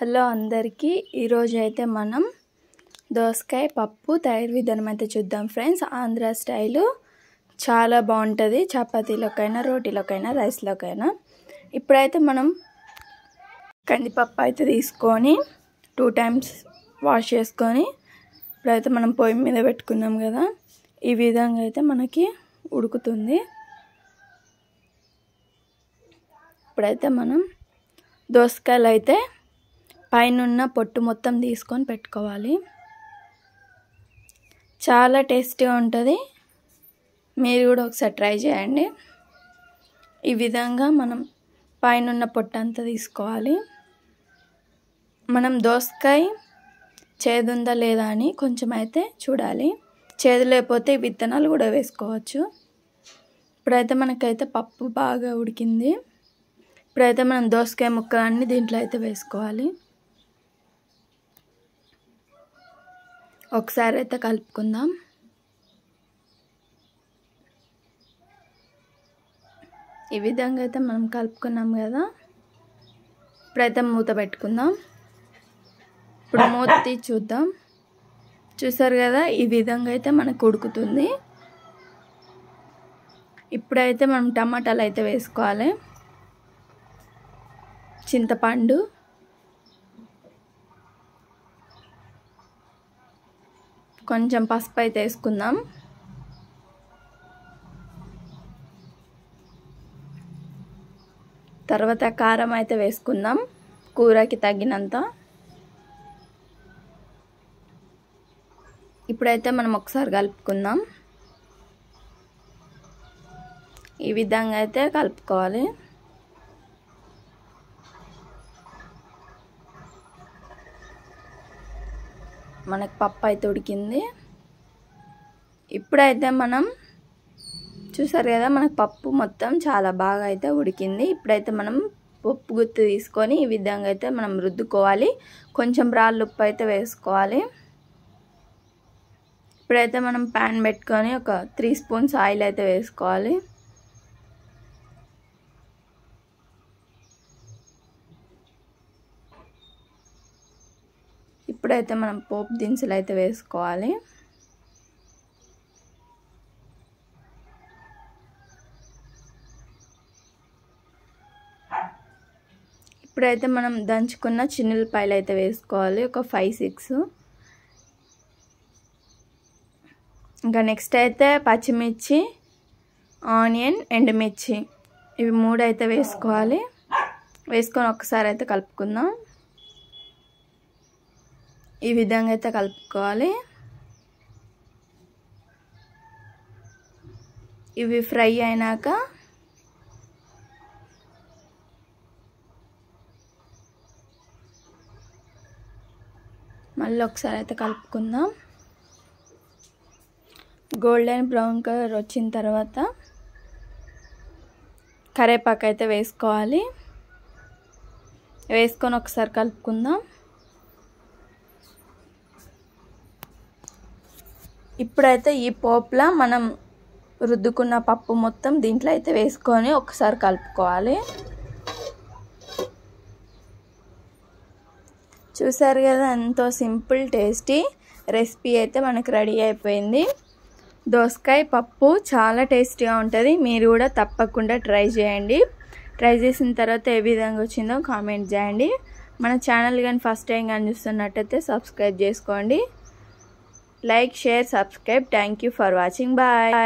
Hello అందరికీ ఈరోజు అయితే మనం దోసకాయ పప్పు తయారు విధానం అయితే చూద్దాం ఫ్రెండ్స్. ఆంధ్ర స్టైలు చాలా బాగుంటుంది, చపాతీలోకైనా రోటీలోకైనా రైస్లోకైనా. ఇప్పుడైతే మనం కందిపప్పు అయితే తీసుకొని 2 times వాష్ చేసుకొని ఇప్పుడైతే మనం పొయ్యి మీద పెట్టుకున్నాం కదా, ఈ విధంగా అయితే మనకి ఉడుకుతుంది. ఇప్పుడైతే మనం దోసకాయలు అయితే పైన పొట్టు మొత్తం తీసుకొని పెట్టుకోవాలి. చాలా టేస్టీగా ఉంటుంది, మీరు కూడా ఒకసారి ట్రై చేయండి. ఈ విధంగా మనం పైన పొట్టు అంతా తీసుకోవాలి. మనం దోసకాయ చేదుందా లేదా అని కొంచెం అయితే చూడాలి, చేదు లేకపోతే విత్తనాలు కూడా వేసుకోవచ్చు. ఇప్పుడైతే మనకైతే పప్పు బాగా ఉడికింది. ఇప్పుడైతే మనం దోసకాయ ముక్కలన్నీ దీంట్లో అయితే వేసుకోవాలి. ఒకసారి అయితే కలుపుకుందాం. ఈ విధంగా అయితే మనం కలుపుకున్నాం కదా, ఇప్పుడైతే మూత పెట్టుకుందాం. ఇప్పుడు మూత తీసి చూద్దాం. చూసారు కదా, ఈ విధంగా అయితే మనకు ఉడుకుతుంది. ఇప్పుడైతే మనం టమాటాలు అయితే వేసుకోవాలి, చింతపండు, కొంచెం పసుపు అయితే వేసుకుందాం. తర్వాత కారం అయితే వేసుకుందాం కూరకి తగినంత. ఇప్పుడైతే మనం ఒకసారి కలుపుకుందాం. ఈ విధంగా అయితే కలుపుకోవాలి. మనకు పప్పు అయితే ఉడికింది. ఇప్పుడైతే మనం చూసారు కదా, మనకు పప్పు మొత్తం చాలా బాగా అయితే ఉడికింది. ఇప్పుడైతే మనం పప్పు గుత్తి తీసుకొని ఈ విధంగా అయితే మనం రుద్దుకోవాలి. కొంచెం రాళ్ళు ఉప్పు అయితే వేసుకోవాలి. ఇప్పుడైతే మనం ప్యాన్ పెట్టుకొని ఒక 3 spoons ఆయిల్ అయితే వేసుకోవాలి. ఇప్పుడైతే మనం పోపు దినుసులు అయితే వేసుకోవాలి. ఇప్పుడైతే మనం దంచుకున్న చిన్నులపాయలు అయితే వేసుకోవాలి, ఒక 5-6. ఇంకా నెక్స్ట్ అయితే పచ్చిమిర్చి, ఆనియన్, ఎండుమిర్చి, ఇవి 3 అయితే వేసుకోవాలి. వేసుకొని ఒకసారి అయితే కలుపుకుందాం. ఈ విధంగా అయితే కలుపుకోవాలి. ఇవి ఫ్రై అయినాక మళ్ళీ ఒకసారి అయితే కలుపుకుందాం. గోల్డెన్ బ్రౌన్ కలర్ వచ్చిన తర్వాత కరివేపాకు అయితే వేసుకోవాలి. వేసుకొని ఒకసారి కలుపుకుందాం. ఇప్పుడైతే ఈ పోపులా మనం రుద్దుకున్న పప్పు మొత్తం దీంట్లో అయితే వేసుకొని ఒకసారి కలుపుకోవాలి. చూసారు కదా, ఎంతో సింపుల్ టేస్టీ రెసిపీ అయితే మనకు రెడీ అయిపోయింది. దోసకాయ పప్పు చాలా టేస్టీగా ఉంటుంది, మీరు కూడా తప్పకుండా ట్రై చేయండి. ట్రై చేసిన తర్వాత ఏ విధంగా వచ్చిందో కామెంట్ చేయండి. మన ఛానల్ కానీ ఫస్ట్ టైం కానీ చూస్తున్నట్టయితే సబ్స్క్రైబ్ చేసుకోండి. Like, share, subscribe. Thank you for watching. Bye.